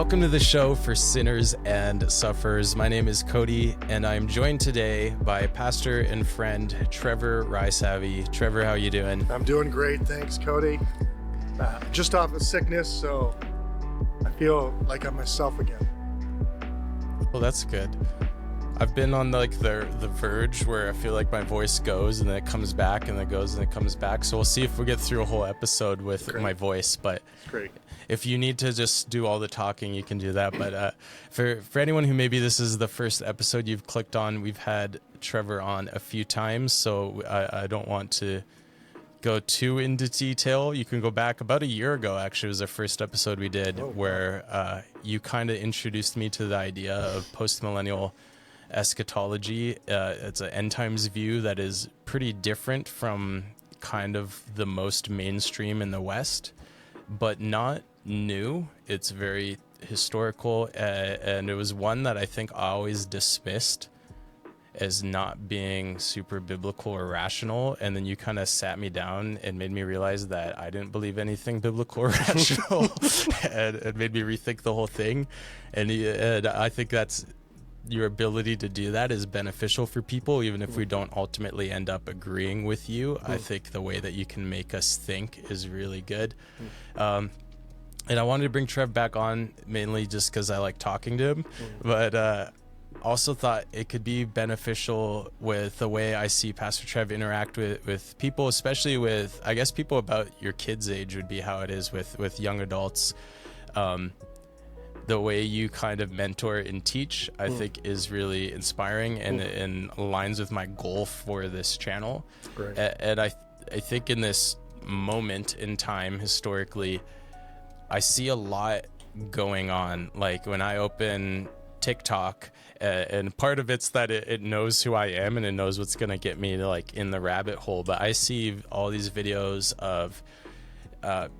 Welcome to the show for sinners and sufferers. My name is Cody, and I'm joined today by pastor and friend Trevor Rysavy. Trevor, how you doing? I'm doing great, thanks, Cody. Just off of sickness, so I feel like I'm myself again. Well, that's good. I've been on the verge where I feel like my voice goes and then it comes back and then it goes and it comes back. So we'll see if we get through a whole episode with my voice. But great. If you need to just do all the talking, you can do that. But for anyone who maybe this is the first episode you've clicked on, we've had Trevor on a few times, so I don't want to go too into detail. You can go back about a year ago, actually, was the first episode we did, where you kind of introduced me to the idea of Post Millenial eschatology. It's an end times view that is pretty different from kind of the most mainstream in the West, but not new. It's very historical, and it was one that I think I always dismissed as not being super biblical or rational, and then you kind of sat me down and made me realize that I didn't believe anything biblical or rational, and it made me rethink the whole thing. And I think that's your ability to do that is beneficial for people, even if we don't ultimately end up agreeing with you. I think the way that you can make us think is really good. And I wanted to bring Trev back on mainly just because I like talking to him, but also thought it could be beneficial with the way I see Pastor Trev interact with people, especially with, I guess, people about your kids' age would be how it is with young adults. The way you kind of mentor and teach, I think, is really inspiring and aligns with my goal for this channel. Right. And I think in this moment in time, historically, I see a lot going on. Like when I open TikTok, and part of it's that it knows who I am and it knows what's going to get me to like in the rabbit hole. But I see all these videos of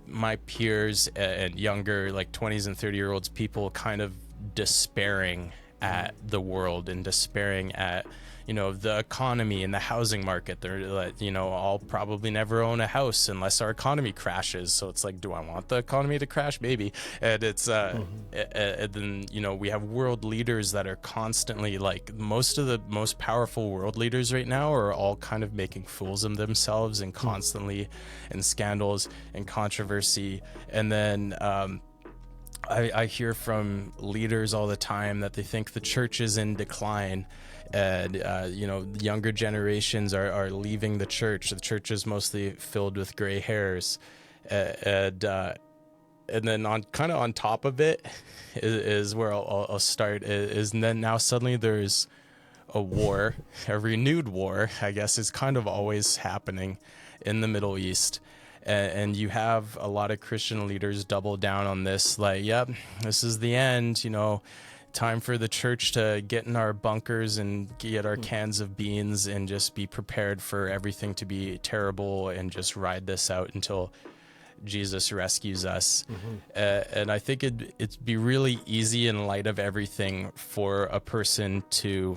my peers and younger, like 20s and 30-year-olds, people kind of despairing at the world and despairing at, the economy and the housing market. They're like, I'll probably never own a house unless our economy crashes. So it's like, do I want the economy to crash? Maybe. And it's, and then, we have world leaders that are constantly like, most of the most powerful world leaders right now are all kind of making fools of themselves and constantly in scandals and controversy. And then, I hear from leaders all the time that they think the church is in decline, and younger generations are leaving the church. The church is mostly filled with gray hairs, and then on top of it is where I'll start. Is and then now suddenly there's a war, a renewed war, I guess, is kind of always happening in the Middle East. And you have a lot of Christian leaders double down on this, like, yep, this is the end, time for the church to get in our bunkers and get our cans of beans and just be prepared for everything to be terrible and just ride this out until Jesus rescues us. And I think it'd be really easy in light of everything for a person to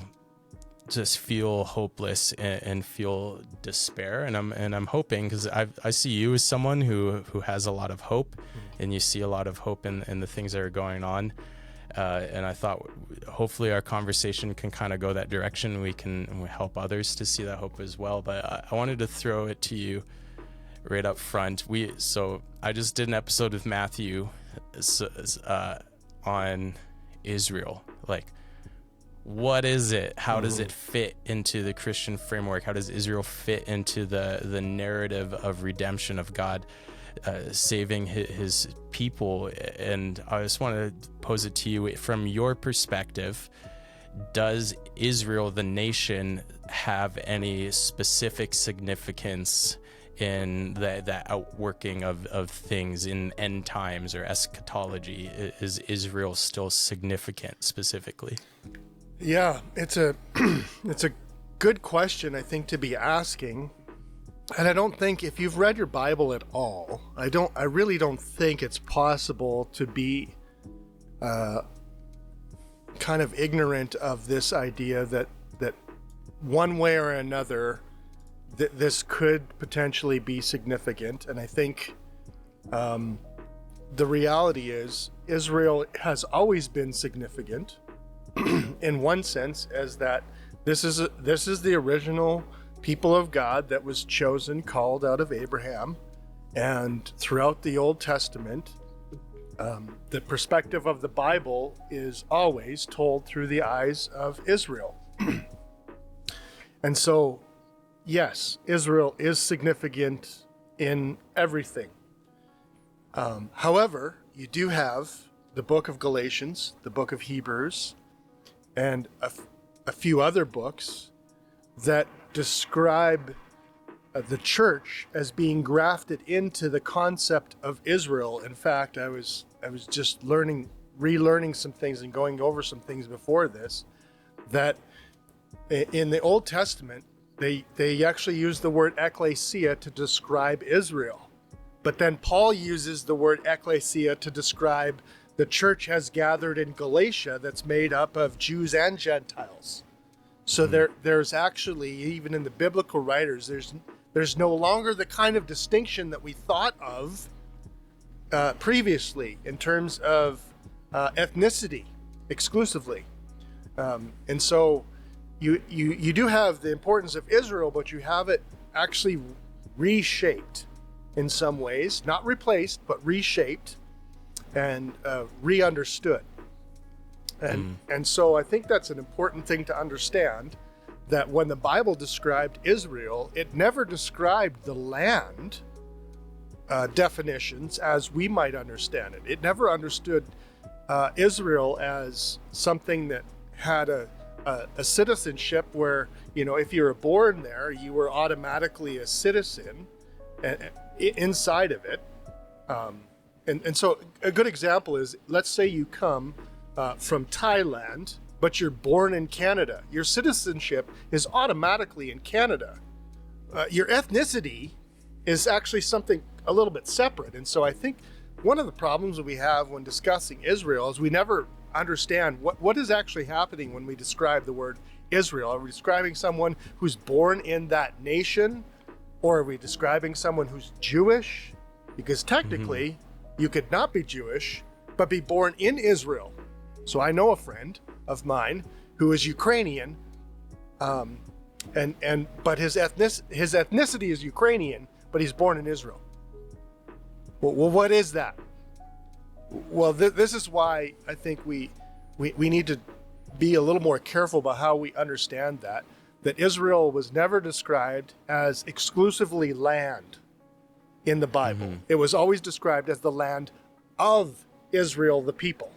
just feel hopeless and feel despair, and I'm hoping, because I see you as someone who has a lot of hope, and you see a lot of hope in the things that are going on, and I thought hopefully our conversation can kind of go that direction. We help others to see that hope as well. But I wanted to throw it to you right up front. So I just did an episode with Matthew on Israel, like, what is it? How does it fit into the Christian framework? How does Israel fit into the narrative of redemption of God saving his people? And I just want to pose it to you from your perspective. Does Israel, the nation, have any specific significance in the outworking of things in end times or eschatology? Is Israel still significant specifically? Yeah, it's a good question, I think, to be asking. And I don't think, if you've read your Bible at all, I really don't think it's possible to be kind of ignorant of this idea that one way or another this could potentially be significant. And I think the reality is Israel has always been significant in one sense, as that this is the original people of God that was chosen, called out of Abraham. And throughout the Old Testament, the perspective of the Bible is always told through the eyes of Israel. And so, yes, Israel is significant in everything. However, you do have the book of Galatians, the book of Hebrews, and a few other books that describe the church as being grafted into the concept of Israel. In fact, I was just relearning some things and going over some things before this, that in the Old Testament, they actually use the word ecclesia to describe Israel. But then Paul uses the word ecclesia to describe the church has gathered in Galatia that's made up of Jews and Gentiles. So there's actually, even in the biblical writers, there's no longer the kind of distinction that we thought of previously in terms of ethnicity exclusively. And so you do have the importance of Israel, but you have it actually reshaped in some ways, not replaced, but reshaped and re-understood. And so I think that's an important thing to understand, that when the Bible described Israel, it never described the land definitions as we might understand it. It never understood Israel as something that had a citizenship where, if you were born there, you were automatically a citizen inside of it. And so a good example is, let's say you come from Thailand, but you're born in Canada. Your citizenship is automatically in Canada. Your ethnicity is actually something a little bit separate. And so I think one of the problems that we have when discussing Israel is we never understand what is actually happening when we describe the word Israel. Are we describing someone who's born in that nation, or are we describing someone who's Jewish? Because technically, you could not be Jewish, but be born in Israel. So I know a friend of mine who is Ukrainian, but his ethnicity is Ukrainian, but he's born in Israel. Well, what is that? Well, this is why I think we need to be a little more careful about how we understand that Israel was never described as exclusively land in the Bible. It was always described as the land of Israel, the people.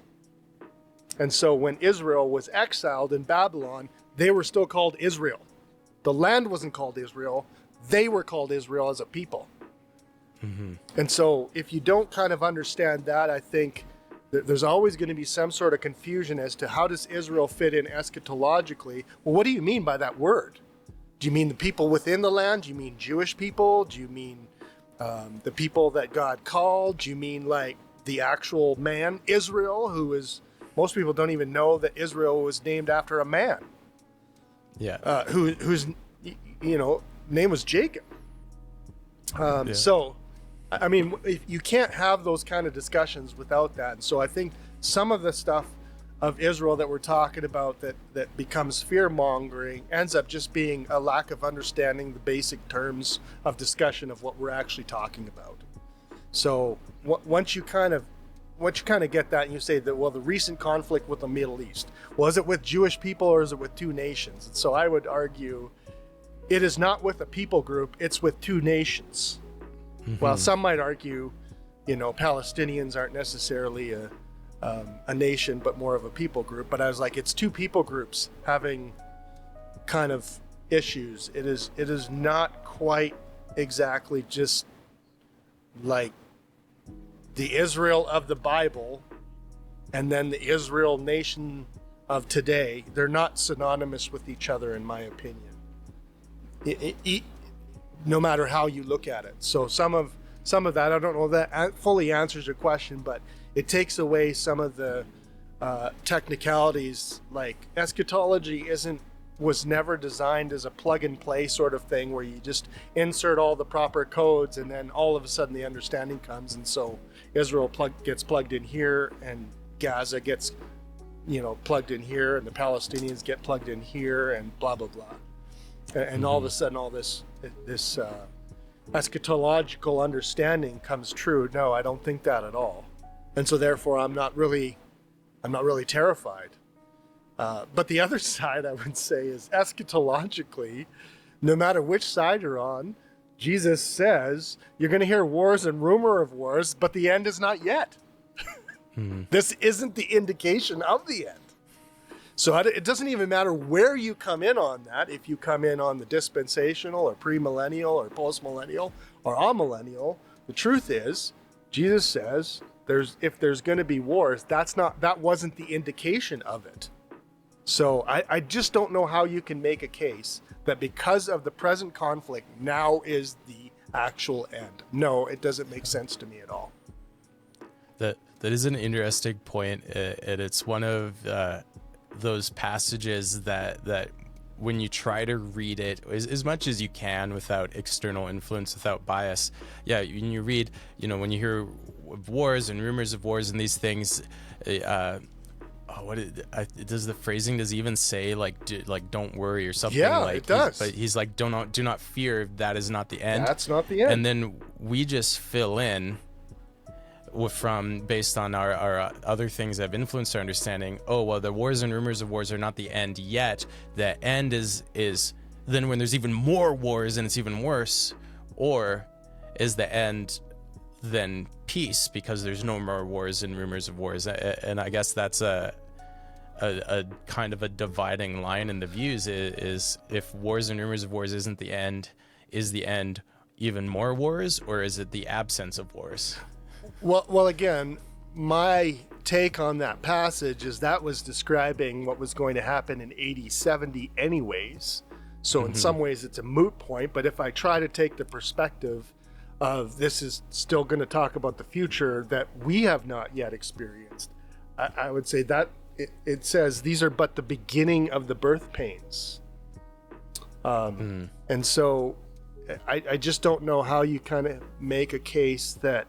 And so when Israel was exiled in Babylon, they were still called Israel. The land wasn't called Israel. They were called Israel as a people. And so if you don't kind of understand that, I think that there's always going to be some sort of confusion as to how does Israel fit in eschatologically. Well, what do you mean by that word? Do you mean the people within the land? Do you mean Jewish people? Do you mean the people that God called? Do you mean like the actual man, Israel, who is... Most people don't even know that Israel was named after a man. Yeah. Whose name was Jacob. So, I mean, you can't have those kind of discussions without that. And so I think some of the stuff of Israel that we're talking about that becomes fear-mongering ends up just being a lack of understanding the basic terms of discussion of what we're actually talking about. So once you kind of get that and you say that, well, the recent conflict with the Middle East, well, is it with Jewish people or is it with two nations? And so I would argue it is not with a people group, it's with two nations. While some might argue, Palestinians aren't necessarily a nation, but more of a people group. But I was like, it's two people groups having kind of issues. It is not quite exactly just like the Israel of the Bible and then the Israel nation of today. They're not synonymous with each other, in my opinion. No matter how you look at it. So some of that, I don't know if that fully answers your question, but it takes away some of the technicalities. Like eschatology isn't was never designed as a plug and play sort of thing where you just insert all the proper codes and then all of a sudden the understanding comes. And so Israel gets plugged in here, and Gaza gets, plugged in here, and the Palestinians get plugged in here, and blah, blah, blah. And all of a sudden all this eschatological understanding comes true. No, I don't think that at all. And so therefore I'm not really terrified. But the other side, I would say, is eschatologically, no matter which side you're on, Jesus says you're going to hear wars and rumor of wars, but the end is not yet. This isn't the indication of the end. So it doesn't even matter where you come in on that. If you come in on the dispensational or premillennial or post millennial or amillennial, the truth is, Jesus says if there's going to be wars, that wasn't the indication of it. So I just don't know how you can make a case that because of the present conflict, now is the actual end. No, it doesn't make sense to me at all. That is an interesting point, and it's one of those passages that when you try to read it as much as you can without external influence, without bias, when you read, when you hear of wars and rumors of wars and these things, does the phrasing, does he even say don't worry or something? Yeah, it does. But he's like, do not fear, that is not the end. That's not the end. And then we just fill in based on our other things that have influenced our understanding. Oh, well, the wars and rumors of wars are not the end yet. The end is then when there's even more wars and it's even worse, or is the end then peace because there's no more wars and rumors of wars? And I guess that's a kind of a dividing line in the views is if wars and rumors of wars isn't the end, is the end even more wars, or is it the absence of wars? Well, again, my take on that passage is that was describing what was going to happen in AD 70 anyways. So in some ways it's a moot point, but if I try to take the perspective of this is still going to talk about the future that we have not yet experienced, I would say that it says these are but the beginning of the birth pains. And so I just don't know how you kind of make a case that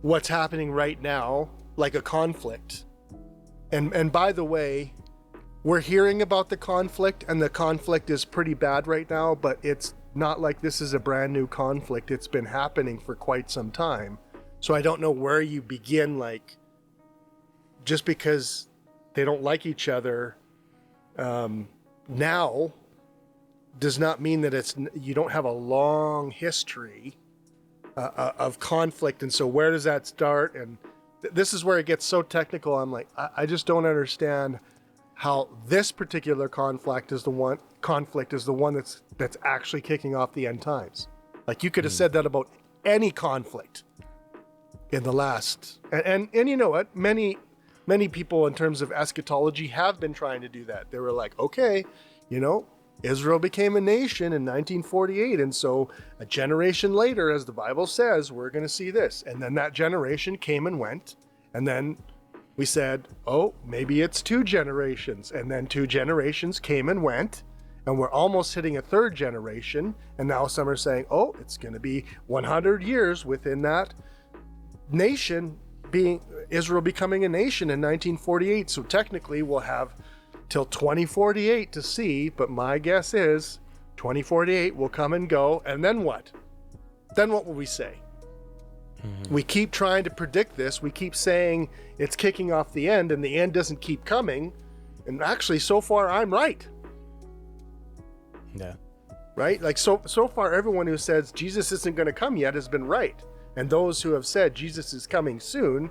what's happening right now, like a conflict. And by the way, we're hearing about the conflict, and the conflict is pretty bad right now, but it's not like this is a brand new conflict. It's been happening for quite some time. So I don't know where you begin, just because they don't like each other now does not mean that you don't have a long history of conflict. And so where does that start? And this is where it gets so technical. I'm like, I just don't understand how this particular conflict is the one that's actually kicking off the end times. Like, you could have said that about any conflict in the last, and you know what? Many people in terms of eschatology have been trying to do that. They were like, okay, Israel became a nation in 1948, and so a generation later, as the Bible says, we're going to see this. And then that generation came and went, and then we said, oh, maybe it's 2 generations, and then 2 generations came and went, and we're almost hitting a 3rd generation, and now some are saying, oh, it's going to be 100 years within that nation Israel becoming a nation in 1948. So technically we'll have till 2048 to see, but my guess is 2048 will come and go, and then what? Then what will we say? We keep trying to predict this. We keep saying it's kicking off the end, and the end doesn't keep coming. And actually, so far, I'm right. Yeah. Right? Like, so far, everyone who says Jesus isn't going to come yet has been right. And those who have said Jesus is coming soon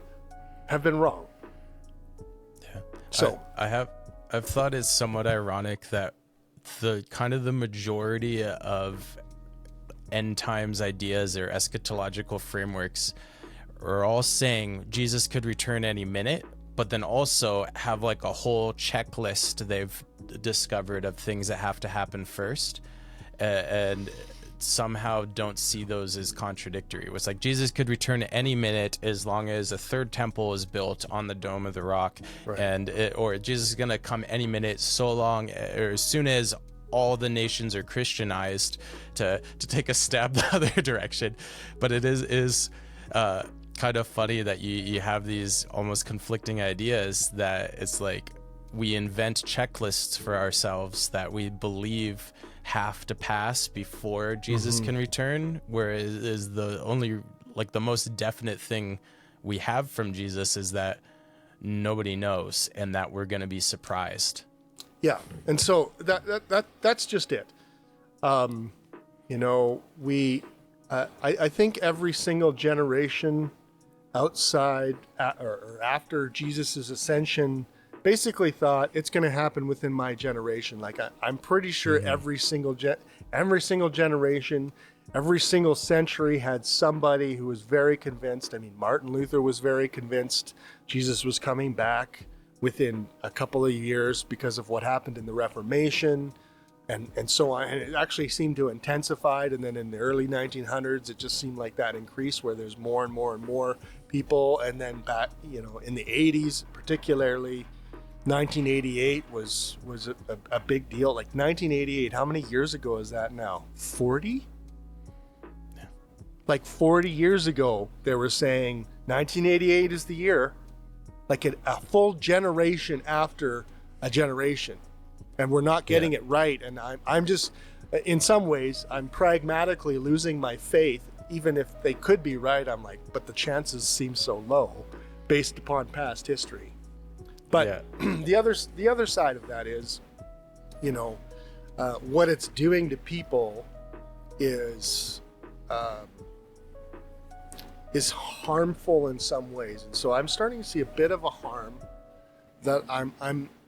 have been wrong. Yeah. So I've thought it's somewhat ironic that the majority of end times ideas or eschatological frameworks are all saying Jesus could return any minute, but then also have like a whole checklist they've discovered of things that have to happen first. And somehow don't see those as contradictory. It's like Jesus could return at any minute as long as a third temple is built on the Dome of the Rock, right. Or Jesus is going to come any minute, so long or as soon as all the nations are Christianized, to take a step the other direction. But it is kind of funny that you have these almost conflicting ideas, that it's like we invent checklists for ourselves that we believe have to pass before Jesus can return, whereas the only, like, the most definite thing we have from Jesus is that nobody knows, and that we're going to be surprised. Yeah, and so that's just it. You know, I think every single generation outside or after Jesus' ascension basically thought it's going to happen within my generation. Like I'm pretty sure every single generation, every single century had somebody who was very convinced. I mean, Martin Luther was very convinced Jesus was coming back within a couple of years because of what happened in the Reformation and so on. And it actually seemed to intensify. And then in the early 1900s, it just seemed like that increased, where there's more and more and more people. And then back, you know, in the 80s, particularly, 1988 was a big deal. Like 1988, how many years ago is that now? 40? Yeah. Like 40 years ago, they were saying 1988 is the year. Like a full generation after a generation. And we're not getting it right. And I'm just, in some ways, I'm pragmatically losing my faith. Even if they could be right, I'm like, but the chances seem so low based upon past history. But the other side of that is, you know, what it's doing to people is harmful in some ways. And so I'm starting to see a bit of a harm that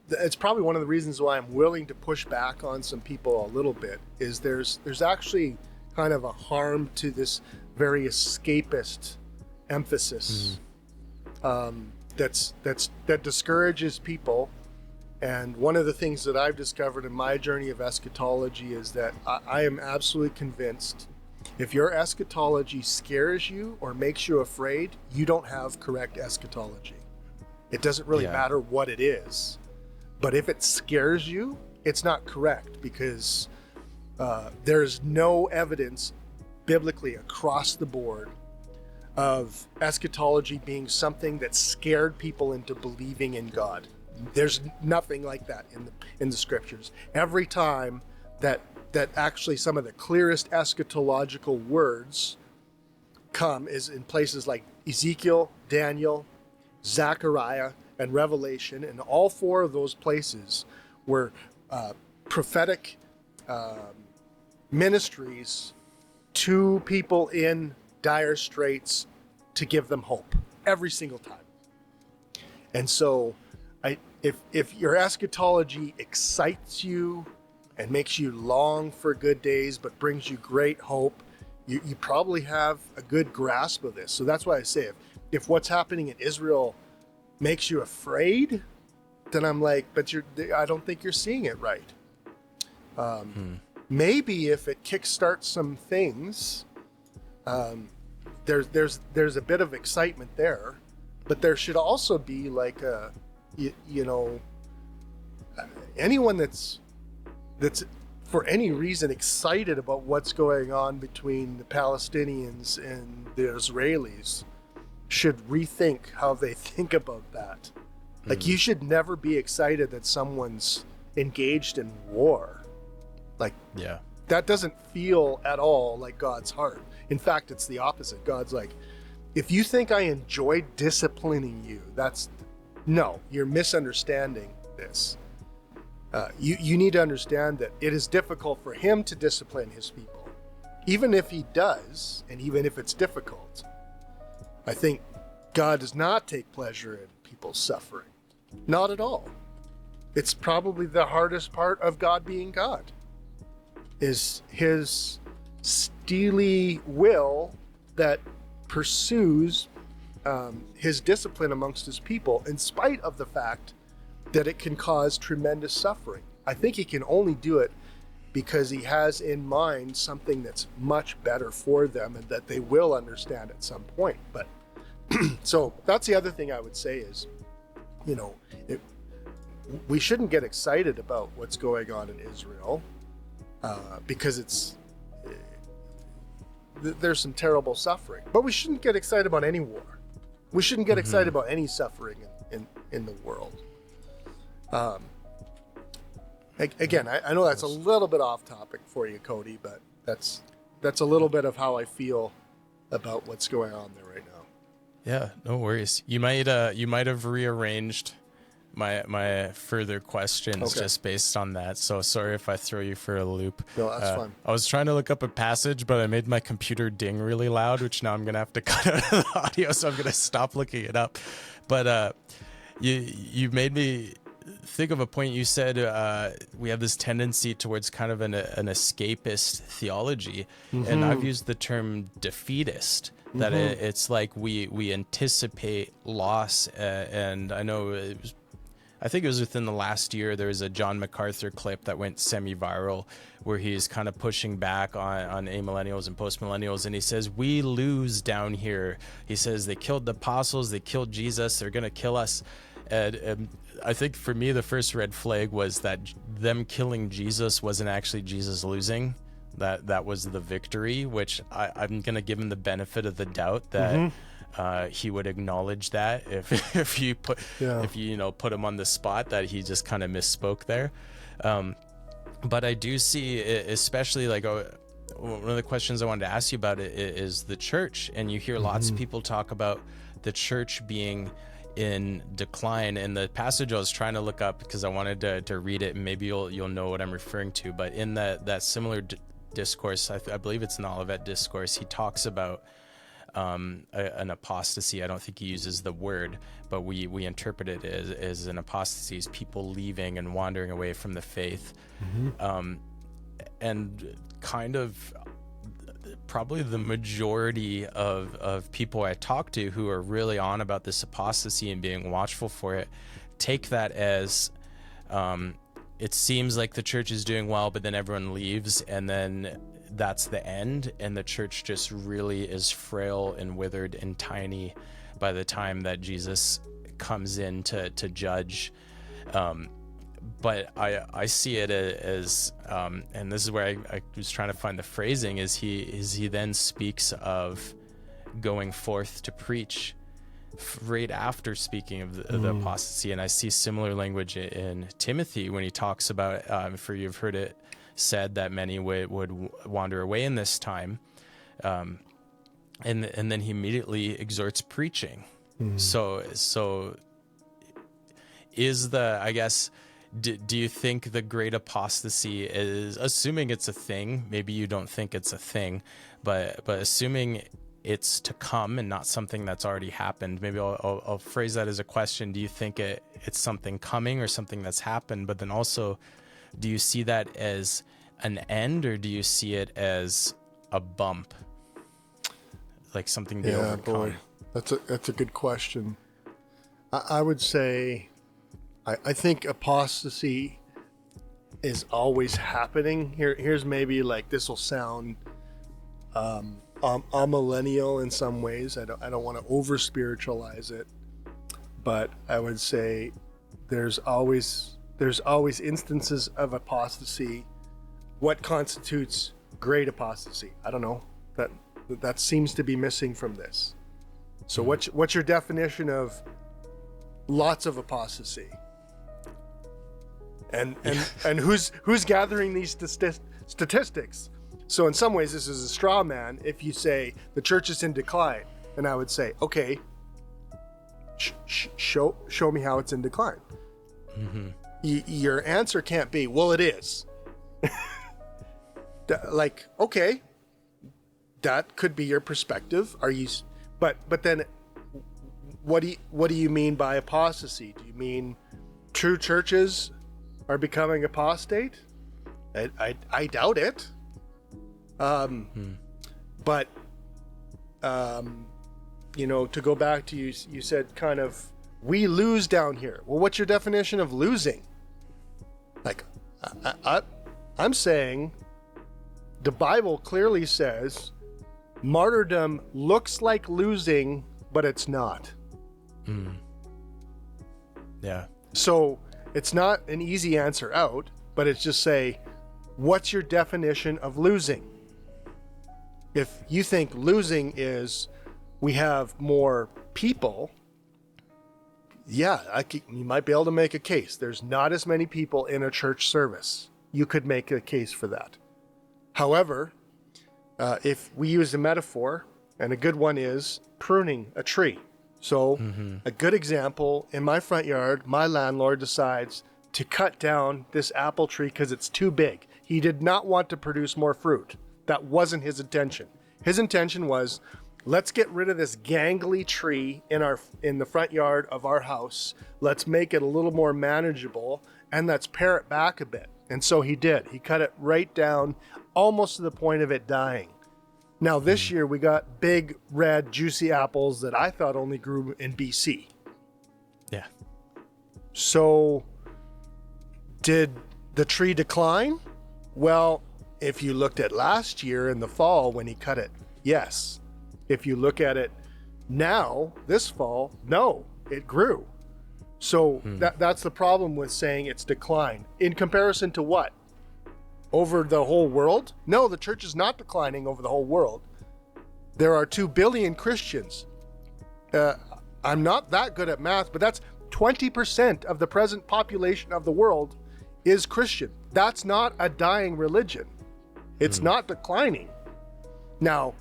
it's probably one of the reasons why I'm willing to push back on some people a little bit, is there's actually kind of a harm to this very escapist emphasis that discourages people. And one of the things that I've discovered in my journey of eschatology is that I am absolutely convinced if your eschatology scares you or makes you afraid, you don't have correct eschatology. It doesn't really matter what it is. But if it scares you, it's not correct, because there's no evidence biblically across the board of eschatology being something that scared people into believing in God. There's nothing like that in the scriptures. Every time that actually some of the clearest eschatological words come is in places like Ezekiel, Daniel, Zechariah, and Revelation, and all four of those places were prophetic ministries to people in dire straits to give them hope every single time. And so if your eschatology excites you and makes you long for good days but brings you great hope, you probably have a good grasp of this. So that's why I say if what's happening in Israel makes you afraid, then I'm like, but I don't think you're seeing it right. Maybe if it kickstarts some things, there's a bit of excitement there, but there should also be like anyone that's for any reason excited about what's going on between the Palestinians and the Israelis should rethink how they think about that. Like, you should never be excited that someone's engaged in war. Like, that doesn't feel at all like God's heart. In fact, it's the opposite. God's like, if you think I enjoy disciplining you, you're misunderstanding this. You need to understand that it is difficult for him to discipline his people. Even if he does, and even if it's difficult, I think God does not take pleasure in people's suffering. Not at all. It's probably the hardest part of God being God, is his steely will that pursues his discipline amongst his people, in spite of the fact that it can cause tremendous suffering. I think he can only do it because he has in mind something that's much better for them and that they will understand at some point. But so that's the other thing I would say is, we shouldn't get excited about what's going on in Israel because there's some terrible suffering. But we shouldn't get excited about any war. We shouldn't get excited about any suffering in the world. Again, I know that's a little bit off topic for you, Cody, but that's a little bit of how I feel about what's going on there right now. Yeah, no worries. You might have rearranged my further questions just based on that. So sorry if I throw you for a loop. No, that's fine. I was trying to look up a passage, but I made my computer ding really loud, which now I'm gonna have to cut out of the audio. So I'm gonna stop looking it up. But you made me think of a point. You said we have this tendency towards kind of an escapist theology, and I've used the term defeatist. That it's like we anticipate loss, and I think it was within the last year, there was a John MacArthur clip that went semi-viral where he's kind of pushing back on amillennials and post millennials. And he says, we lose down here. He says, they killed the apostles, they killed Jesus, they're going to kill us. And I think for me, the first red flag was that them killing Jesus wasn't actually Jesus losing. That was the victory, which I'm going to give him the benefit of the doubt that he would acknowledge that if you put him on the spot, that he just kind of misspoke there. But I do see, especially like one of the questions I wanted to ask you about it is the church, and you hear lots of people talk about the church being in decline. And the passage I was trying to look up because I wanted to read it, and maybe you'll know what I'm referring to. But in that similar discourse, I believe it's an Olivet discourse, he talks about an apostasy. I don't think he uses the word, but we interpret it as an apostasy, as people leaving and wandering away from the faith. And kind of probably the majority of people I talk to who are really on about this apostasy and being watchful for it take that as it seems like the church is doing well, but then everyone leaves, and then that's the end, and the church just really is frail and withered and tiny by the time that Jesus comes in to judge. But I see it as and this is where I was trying to find the phrasing, is he then speaks of going forth to preach right after speaking of the apostasy. And I see similar language in Timothy when he talks about, for you've heard it said that many would wander away in this time, and then he immediately exhorts preaching. So is I guess, do you think the great apostasy is, assuming it's a thing, maybe you don't think it's a thing, but assuming it's to come and not something that's already happened, maybe I'll phrase that as a question. Do you think it's something coming or something that's happened? But then also, do you see that as an end, or do you see it as a bump, like something to overcome? Boy, that's a good question. I would say, I think apostasy is always happening. Here's maybe, like, this will sound amillennial in some ways. I don't want to over spiritualize it, but I would say there's always instances of apostasy. What constitutes great apostasy? I don't know. That seems to be missing from this. So what's your definition of lots of apostasy? And who's gathering these statistics? So in some ways, this is a straw man if you say the church is in decline, and I would say, okay, show me how it's in decline. Your answer can't be, well, it is. Like, okay, that could be your perspective. But then what do you mean by apostasy? Do you mean true churches are becoming apostate? I doubt it. But to go back to you said kind of, we lose down here. Well, what's your definition of losing? Like, I'm saying the Bible clearly says martyrdom looks like losing, but it's not. Yeah. So it's not an easy answer out, but it's just say, what's your definition of losing? If you think losing is we have more people, yeah, you might be able to make a case. There's not as many people in a church service. You could make a case for that. However, if we use a metaphor, and a good one is pruning a tree. So a good example, in my front yard, my landlord decides to cut down this apple tree because it's too big. He did not want to produce more fruit. That wasn't his intention. His intention was, let's get rid of this gangly tree in the front yard of our house. Let's make it a little more manageable, and let's pare it back a bit. And so he did. He cut it right down, almost to the point of it dying. Now this year we got big, red, juicy apples that I thought only grew in BC. Yeah. So did the tree decline? Well, if you looked at last year in the fall when he cut it, yes. If you look at it now, this fall, no, it grew. So that's the problem with saying it's declined. In comparison to what? Over the whole world? No, the church is not declining over the whole world. There are 2 billion Christians. I'm not that good at math, but that's 20% of the present population of the world is Christian. That's not a dying religion. It's not declining. Now,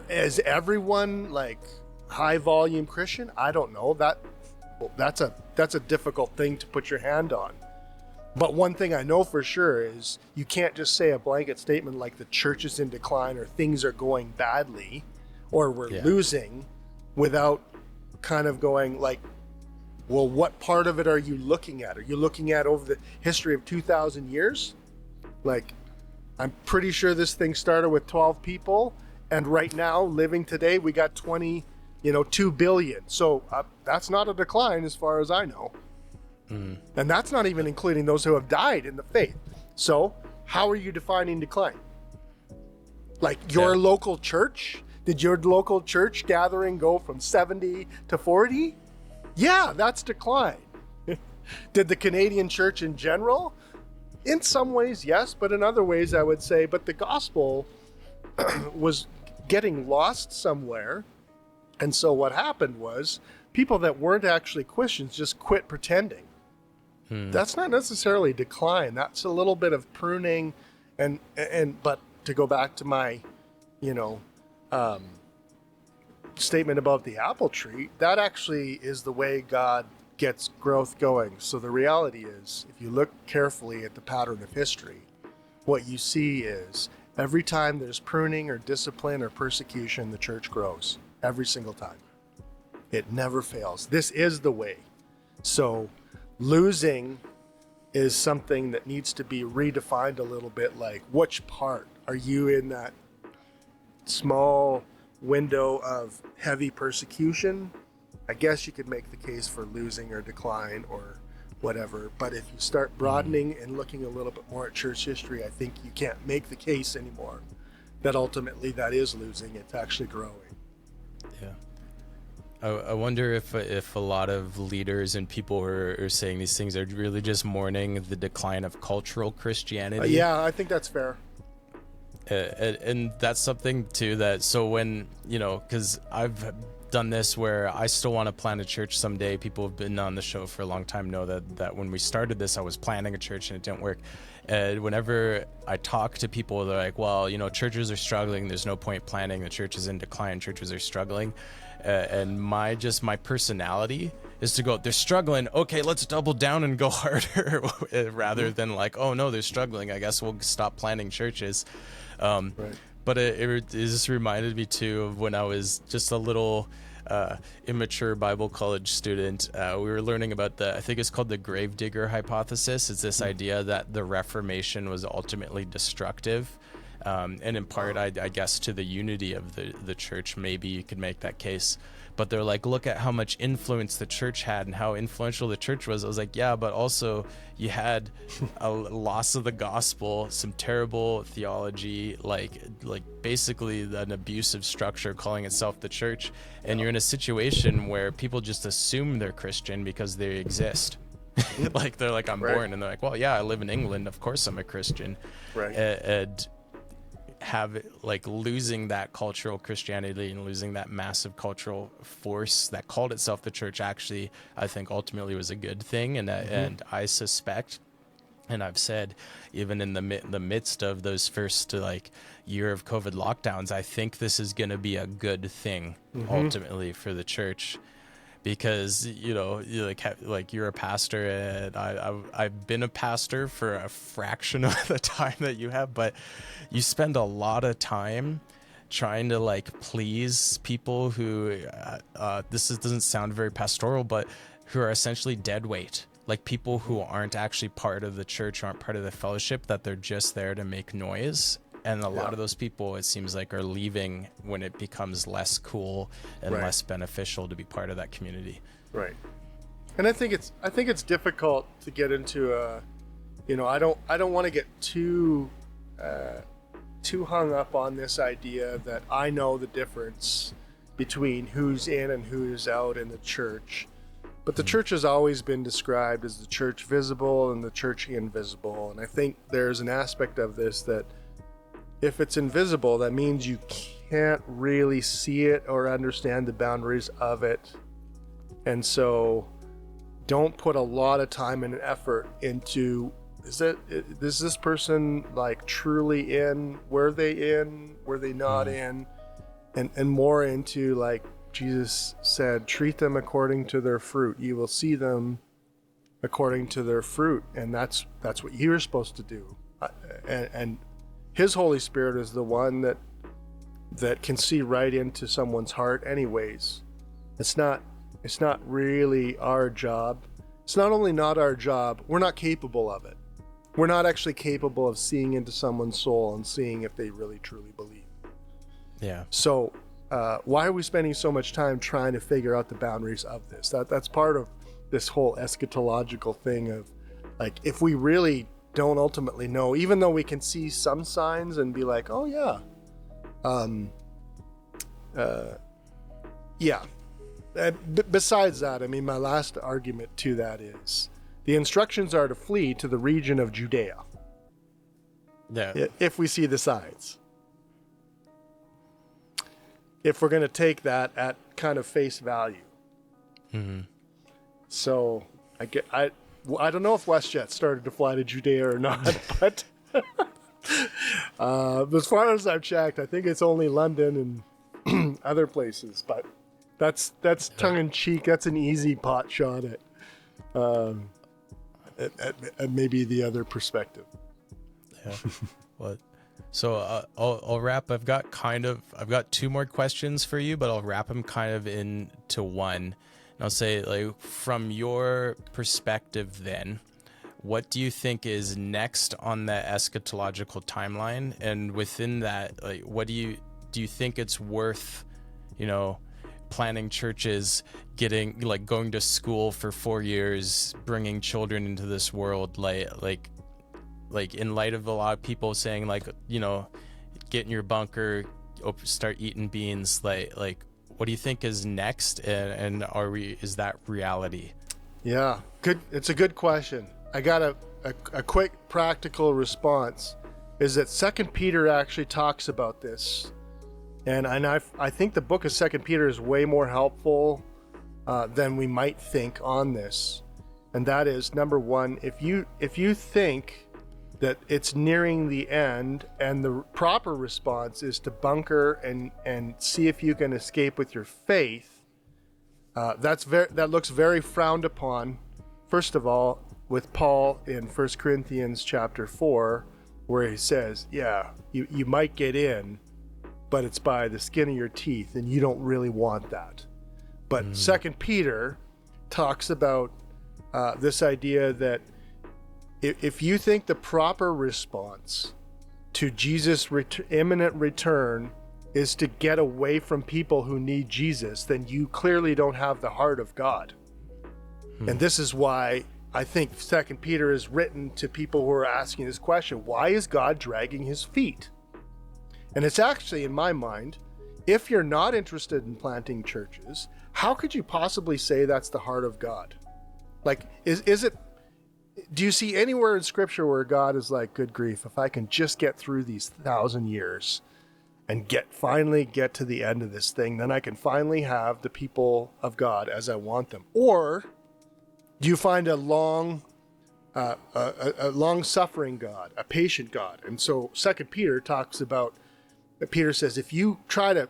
is everyone like high volume Christian? I don't know. That's a difficult thing to put your hand on. But one thing I know for sure is you can't just say a blanket statement like the church is in decline or things are going badly or we're losing without kind of going like, well, what part of it are you looking at? Are you looking at over the history of 2,000 years? Like, I'm pretty sure this thing started with 12 people, and right now, living today, we got 2 billion. So that's not a decline as far as I know. And that's not even including those who have died in the faith. So how are you defining decline? Like your local church? Did your local church gathering go from 70 to 40? Yeah, that's decline. Did the Canadian church in general? In some ways, yes, but in other ways, I would say, but the gospel was getting lost somewhere. And so what happened was people that weren't actually Christians just quit pretending. That's not necessarily decline. That's a little bit of pruning, but to go back to my, statement about the apple tree, that actually is the way God gets growth going. So the reality is, if you look carefully at the pattern of history, what you see is every time there's pruning or discipline or persecution, the church grows. Every single time. It never fails. This is the way. So losing is something that needs to be redefined a little bit, like which part are you in that small window of heavy persecution? I guess you could make the case for losing or decline or whatever, but if you start broadening and looking a little bit more at church history, I think you can't make the case anymore that ultimately that is losing. It's actually growing. Yeah. I wonder if a lot of leaders and people who are saying these things are really just mourning the decline of cultural Christianity. Yeah, I think that's fair. And that's something too that, so when, because I've done this where I still want to plant a church someday. People have been on the show for a long time know that when we started this, I was planning a church and it didn't work. And whenever I talk to people, they're like, well, churches are struggling. There's no point planning. The church is in decline. Churches are struggling. And my personality is to go, they're struggling. Okay, let's double down and go harder rather than like, oh no, they're struggling. I guess we'll stop planning churches. Right. But it just reminded me too of when I was just a little immature Bible college student. We were learning about I think it's called the gravedigger hypothesis. It's this idea that the Reformation was ultimately destructive. and in part, I guess, to the unity of the church. Maybe you could make that case. But they're like, look at how much influence the church had and how influential the church was. I was like, yeah, but also you had a loss of the gospel, some terrible theology, like basically an abusive structure calling itself the church. And you're in a situation where people just assume they're Christian because they exist. Like they're like, I'm born, and they're like, well, yeah, I live in England, of course I'm a Christian. Right. And have like losing that cultural Christianity and losing that massive cultural force that called itself the church, actually, I think ultimately was a good thing. And and I suspect, and I've said, even in the midst of those first like year of COVID lockdowns, I think this is going to be a good thing ultimately for the church. Because you're a pastor, and I've been a pastor for a fraction of the time that you have, but you spend a lot of time trying to like please people who doesn't sound very pastoral, but who are essentially dead weight, like people who aren't actually part of the church, aren't part of the fellowship, that they're just there to make noise. And a lot of those people, it seems like, are leaving when it becomes less cool and less beneficial to be part of that community. Right. And I think it's difficult to get into I don't want to get too hung up on this idea that I know the difference between who's in and who's out in the church. But the church has always been described as the church visible and the church invisible. And I think there's an aspect of this that, if it's invisible, that means you can't really see it or understand the boundaries of it. And so don't put a lot of time and effort into, is this person like truly in? Were they in? Were they not in? And more into, like Jesus said, treat them according to their fruit. You will see them according to their fruit. And that's what you're supposed to do. And His Holy Spirit is the one that can see right into someone's heart anyways. It's not really our job. It's not only not our job, we're not capable of it. We're not actually capable of seeing into someone's soul and seeing if they really truly believe. Yeah. So why are we spending so much time trying to figure out the boundaries of this? That's part of this whole eschatological thing of, like, if we really don't ultimately know, even though we can see some signs and be like, oh yeah, besides that, I mean, my last argument to that is the instructions are to flee to the region of Judea. Yeah. If we see the signs, if we're going to take that at kind of face value. So I don't know if WestJet started to fly to Judea or not, but as far as I've checked, I think it's only London and other places. But that's tongue-in-cheek. That's an easy pot shot at maybe the other perspective. Yeah. What? So I'll wrap. I've got two more questions for you, but I'll wrap them kind of into one. I'll say, like, from your perspective then, what do you think is next on the eschatological timeline? And within that, like, what do you think it's worth, planning churches, going to school for 4 years, bringing children into this world, like in light of a lot of people saying, like, get in your bunker, start eating beans, like what do you think is next, and is that reality? Yeah, good. It's a good question. I got a quick practical response is that 2 Peter actually talks about this, and I think the book of 2 Peter is way more helpful than we might think on this, and that is, number one, if you think that it's nearing the end, and the proper response is to bunker and see if you can escape with your faith. That looks very frowned upon. First of all, with Paul in 1 Corinthians chapter 4, where he says, yeah, you might get in, but it's by the skin of your teeth, and you don't really want that. But 2 Peter talks about this idea that if you think the proper response to Jesus' imminent return is to get away from people who need Jesus, then you clearly don't have the heart of God. And this is why I think 2 Peter is written to people who are asking this question: why is God dragging his feet? And it's actually, in my mind, if you're not interested in planting churches, how could you possibly say that's the heart of God? Like, is it, do you see anywhere in Scripture where God is like, good grief, if I can just get through these 1,000 years and finally get to the end of this thing, then I can finally have the people of God as I want them? Or do you find a long-suffering God, a patient God? And so 2 Peter talks about, Peter says, if you try to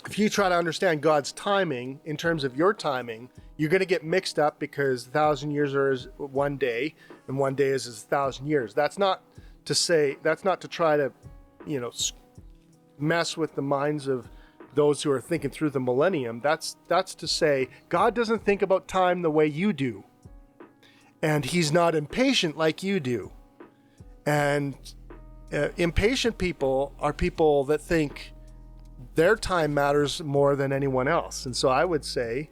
understand God's timing in terms of your timing, you're going to get mixed up, because 1,000 years is one day, and one day is 1,000 years. That's not to try to, mess with the minds of those who are thinking through the millennium. That's to say, God doesn't think about time the way you do, and he's not impatient like you do. And impatient people are people that think their time matters more than anyone else. And so I would say,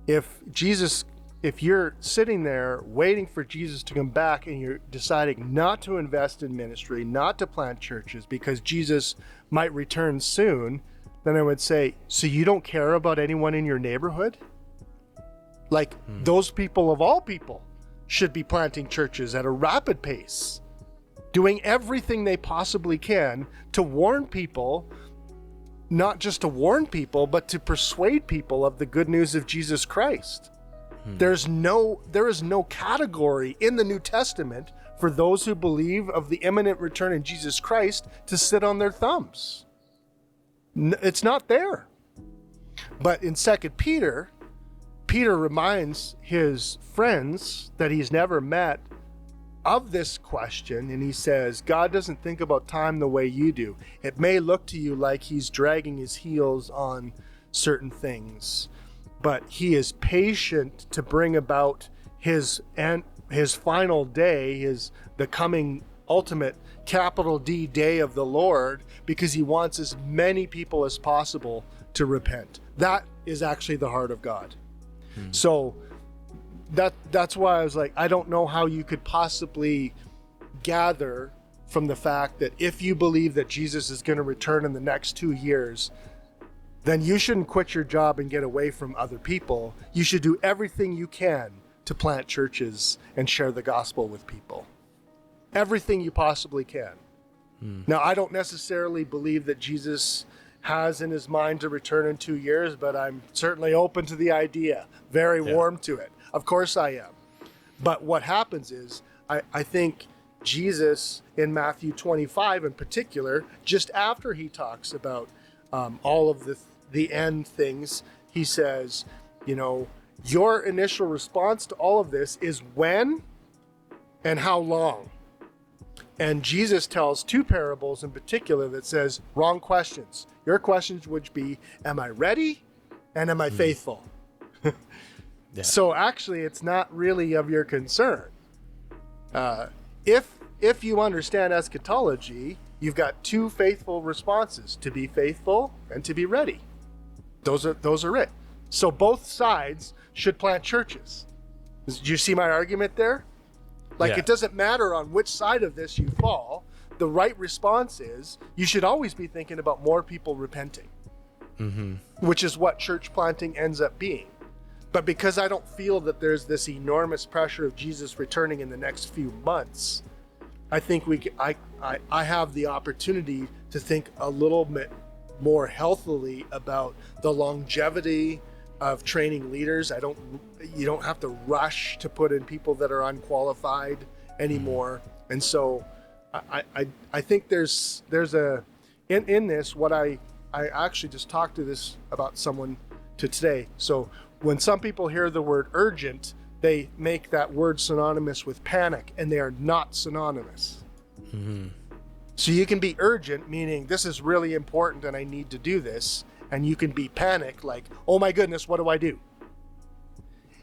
if you're sitting there waiting for Jesus to come back and you're deciding not to invest in ministry, not to plant churches because Jesus might return soon, then I would say, so you don't care about anyone in your neighborhood? Like, those people of all people should be planting churches at a rapid pace, doing everything they possibly can to warn people, not just to warn people, but to persuade people of the good news of Jesus Christ. There is no category in the New Testament for those who believe of the imminent return in Jesus Christ to sit on their thumbs. It's not there. But in 2 Peter, Peter reminds his friends that he's never met of this question, and he says, God doesn't think about time the way you do. It may look to you like he's dragging his heels on certain things, but he is patient to bring about his final day, the coming ultimate capital D day of the Lord, because he wants as many people as possible to repent. That is actually the heart of God. So that's why I was like, I don't know how you could possibly gather from the fact that if you believe that Jesus is going to return in the next 2 years, then you shouldn't quit your job and get away from other people. You should do everything you can to plant churches and share the gospel with people. Everything you possibly can. Now, I don't necessarily believe that Jesus has in his mind to return in 2 years, but I'm certainly open to the idea, very warm to it. Of course I am. But what happens is, I think Jesus in Matthew 25 in particular, just after he talks about all of the end things, he says, your initial response to all of this is when and how long. And Jesus tells two parables in particular that says, wrong questions. Your questions would be, am I ready? And am I faithful? So actually, it's not really of your concern. If you understand eschatology, you've got two faithful responses: to be faithful and to be ready. Those are it. So both sides should plant churches. Do you see my argument there? It doesn't matter on which side of this you fall. The right response is you should always be thinking about more people repenting, which is what church planting ends up being. But because I don't feel that there's this enormous pressure of Jesus returning in the next few months, I think I have the opportunity to think a little bit more healthily about the longevity of training leaders. You don't have to rush to put in people that are unqualified anymore. And so I think there's in this, what I actually just talked to this about someone today. So when some people hear the word urgent, they make that word synonymous with panic, and they are not synonymous. So you can be urgent, meaning this is really important and I need to do this. And you can be panic, like, oh my goodness, what do I do?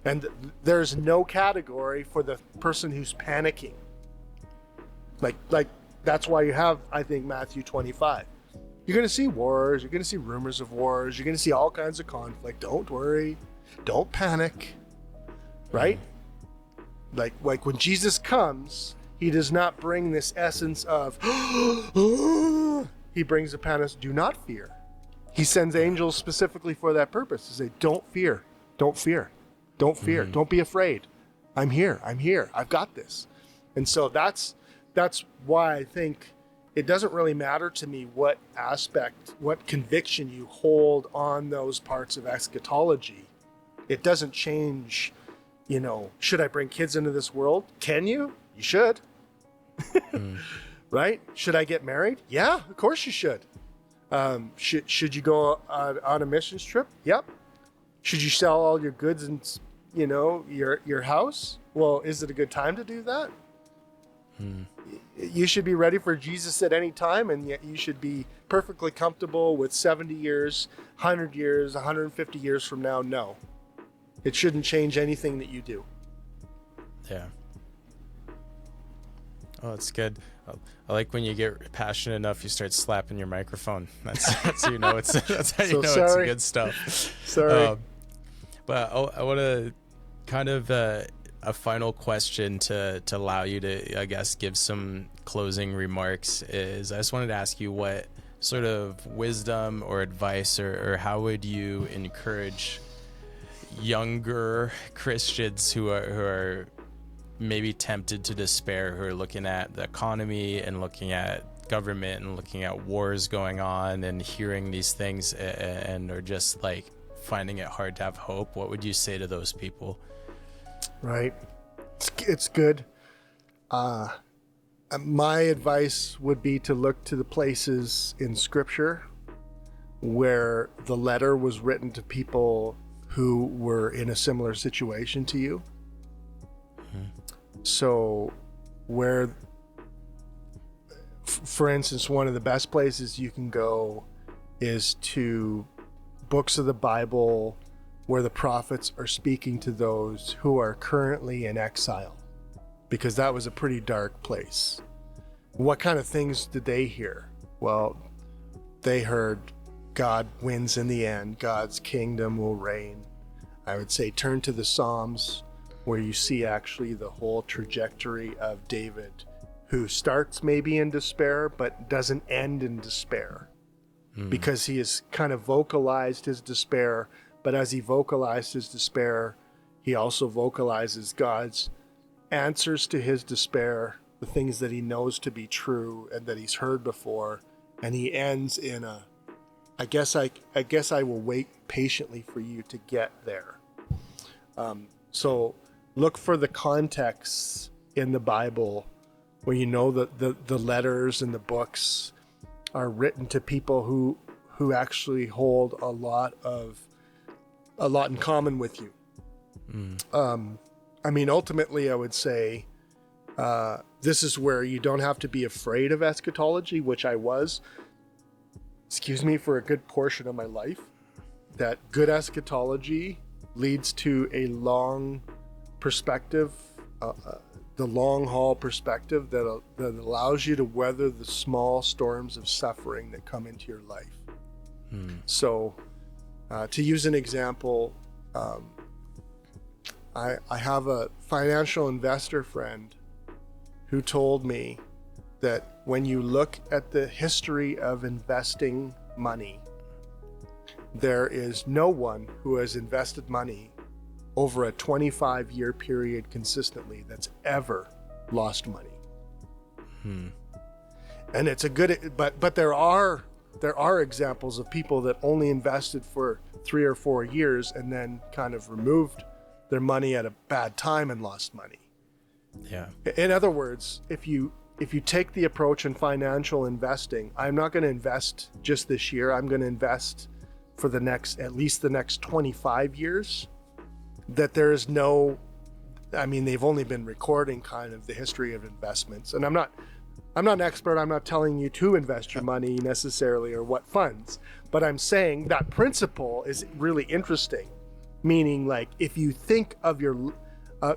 And there's no category for the person who's panicking. Like That's why you have, I think, Matthew 25. You're going to see wars. You're going to see rumors of wars. You're going to see all kinds of conflict. Don't worry. Don't panic. Right? Like when Jesus comes, he does not bring this essence of, he brings the panic, do not fear. He sends angels specifically for that purpose to say, don't fear. Don't fear. Don't fear. Don't be afraid. I'm here. I'm here. I've got this. And so that's why I think it doesn't really matter to me what aspect, what conviction you hold on those parts of eschatology. It doesn't change, should I bring kids into this world? Can you? You should. Right? Should I get married? Yeah, of course you should. Should you go on a missions trip? Yep. Should you sell all your goods and, your house? Well, is it a good time to do that? You should be ready for Jesus at any time, and yet you should be perfectly comfortable with 70 years, 100 years, 150 years from now. No. It shouldn't change anything that you do. Yeah. Oh, that's good. I like when you get passionate enough, you start slapping your microphone. That's how you know it's it's good stuff. Sorry. But I want to kind of a final question to allow you to, I guess, give some closing remarks. Is I just wanted to ask you what sort of wisdom or advice or how would you encourage younger Christians who are maybe tempted to despair, who are looking at the economy and looking at government and looking at wars going on and hearing these things and are just like finding it hard to have hope? What would you say to those people? Right. It's good. My advice would be to look to the places in Scripture where the letter was written to people who were in a similar situation to you. So where, for instance, one of the best places you can go is to books of the Bible where the prophets are speaking to those who are currently in exile, because that was a pretty dark place. What kind of things did they hear? Well, they heard God wins in the end. God's kingdom will reign. I would say turn to the Psalms, where you see actually the whole trajectory of David, who starts maybe in despair, but doesn't end in despair, because he has kind of vocalized his despair. But as he vocalized his despair, he also vocalizes God's answers to his despair, the things that he knows to be true and that he's heard before. And he ends in I guess I will wait patiently for you to get there. So look for the contexts in the Bible where you know that the letters and the books are written to people who actually hold a lot in common with you. Ultimately, I would say this is where you don't have to be afraid of eschatology, which I was, for a good portion of my life. That good eschatology leads to a long perspective, the long haul perspective that allows you to weather the small storms of suffering that come into your life. So, to use an example, I have a financial investor friend who told me that when you look at the history of investing money, there is no one who has invested money over a 25-year period consistently that's ever lost money. And it's a good, but there are examples of people that only invested for 3 or 4 years and then kind of removed their money at a bad time and lost money. Yeah. In other words, if you take the approach in financial investing, I'm not going to invest just this year. I'm going to invest for at least the next 25 years. That there is they've only been recording kind of the history of investments. And I'm not an expert. I'm not telling you to invest your money necessarily or what funds, but I'm saying that principle is really interesting. Meaning, like, if you think of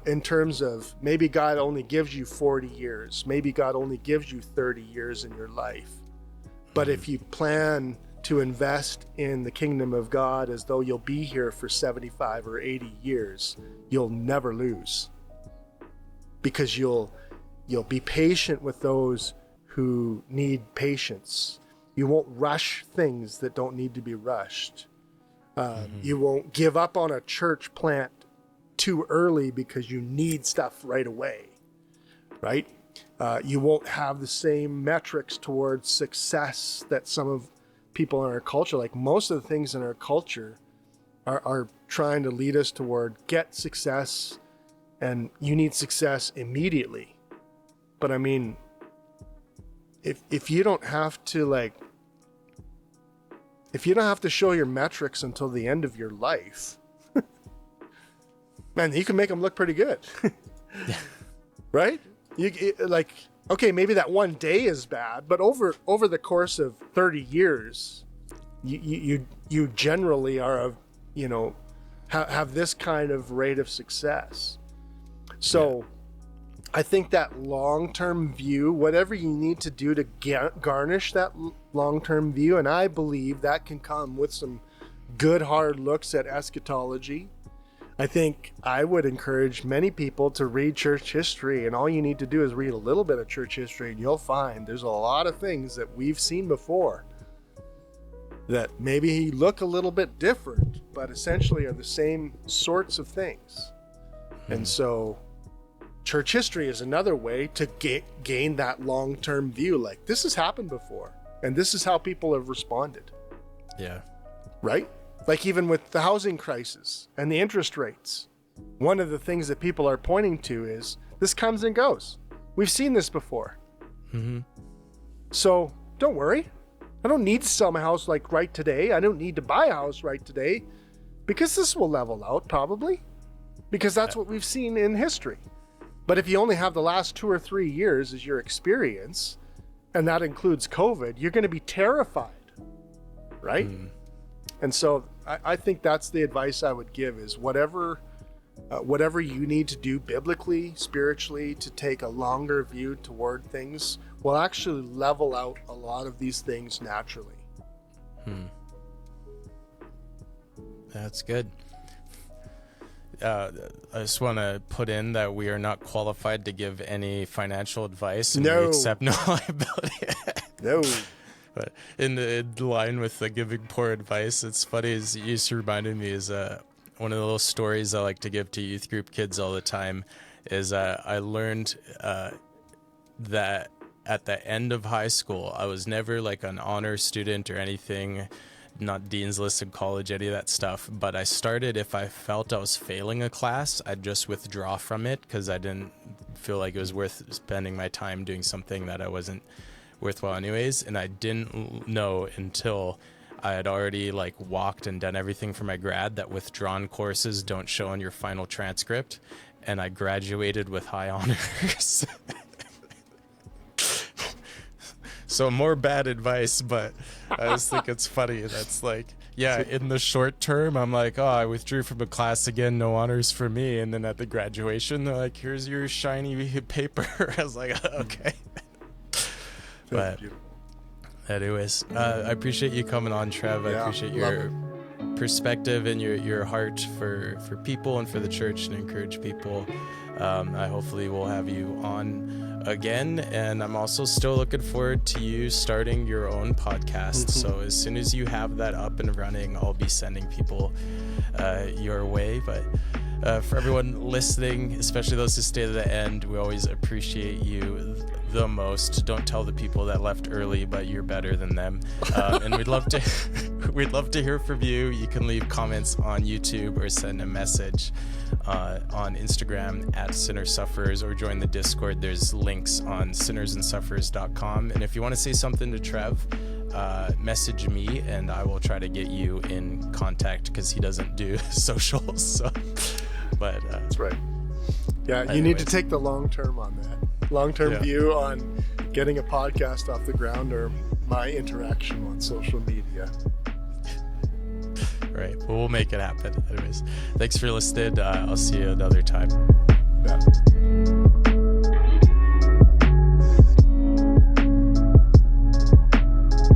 in terms of maybe God only gives you 40 years, maybe God only gives you 30 years in your life. But if you plan to invest in the kingdom of God as though you'll be here for 75 or 80 years, you'll never lose, because you'll be patient with those who need patience. You won't rush things that don't need to be rushed. You won't give up on a church plant too early because you need stuff right away, right? You won't have the same metrics towards success that some of people in our culture, like most of the things in our culture, are trying to lead us toward get success, and you need success immediately. But I mean, if you don't have to if you don't have to show your metrics until the end of your life, man, you can make them look pretty good. Right? Okay, maybe that one day is bad, but over the course of 30 years, you generally are have this kind of rate of success. So I think that long-term view, whatever you need to do to garnish that long-term view, and I believe that can come with some good hard looks at eschatology. I think I would encourage many people to read church history, and all you need to do is read a little bit of church history, and you'll find there's a lot of things that we've seen before that maybe look a little bit different, but essentially are the same sorts of things. And so church history is another way to gain that long-term view. Like, this has happened before, and this is how people have responded. Yeah. Right? Like even with the housing crisis and the interest rates, one of the things that people are pointing to is this comes and goes. We've seen this before. Mm-hmm. So don't worry. I don't need to sell my house right today. I don't need to buy a house right today, because this will level out probably, because that's what we've seen in history. But if you only have the last 2 or 3 years as your experience, and that includes COVID, you're going to be terrified, right? And so I think that's the advice I would give, is whatever you need to do biblically, spiritually, to take a longer view toward things will actually level out a lot of these things naturally. That's good. I just want to put in that we are not qualified to give any financial advice, and we accept no liability. No. But in line with the giving poor advice, it's funny, as you just reminded me, is one of the little stories I like to give to youth group kids all the time is I learned that at the end of high school, I was never like an honor student or anything, not Dean's List in college, any of that stuff. But I started, if I felt I was failing a class, I'd just withdraw from it because I didn't feel like it was worth spending my time doing something that I wasn't worthwhile anyways. And I didn't know until I had already walked and done everything for my grad that withdrawn courses don't show on your final transcript. And I graduated with high honors. So more bad advice, but I just think it's funny. That's in the short term, I'm like, oh, I withdrew from a class again, no honors for me. And then at the graduation, they're like, here's your shiny paper. I was like, okay. But anyways, I appreciate you coming on, Trev. I appreciate your perspective and your heart for people and for the church and encourage people. I hopefully will have you on again, and I'm also still looking forward to you starting your own podcast. So as soon as you have that up and running, I'll be sending people your way. But for everyone listening, especially those who stay to the end, we always appreciate you the most. Don't tell the people that left early, but you're better than them. And we'd love to hear from you. You can leave comments on YouTube or send a message on Instagram at Sinner Sufferers, or join the Discord. There's links on sinnersandsufferers.com. And if you want to say something to Trev, message me and I will try to get you in contact, because he doesn't do socials. So, but that's right. Yeah, you need to take the long term on that. Long-term view on getting a podcast off the ground, or my interaction on social media. Right. Well, we'll make it happen. Anyways, thanks for listening. I'll see you another time.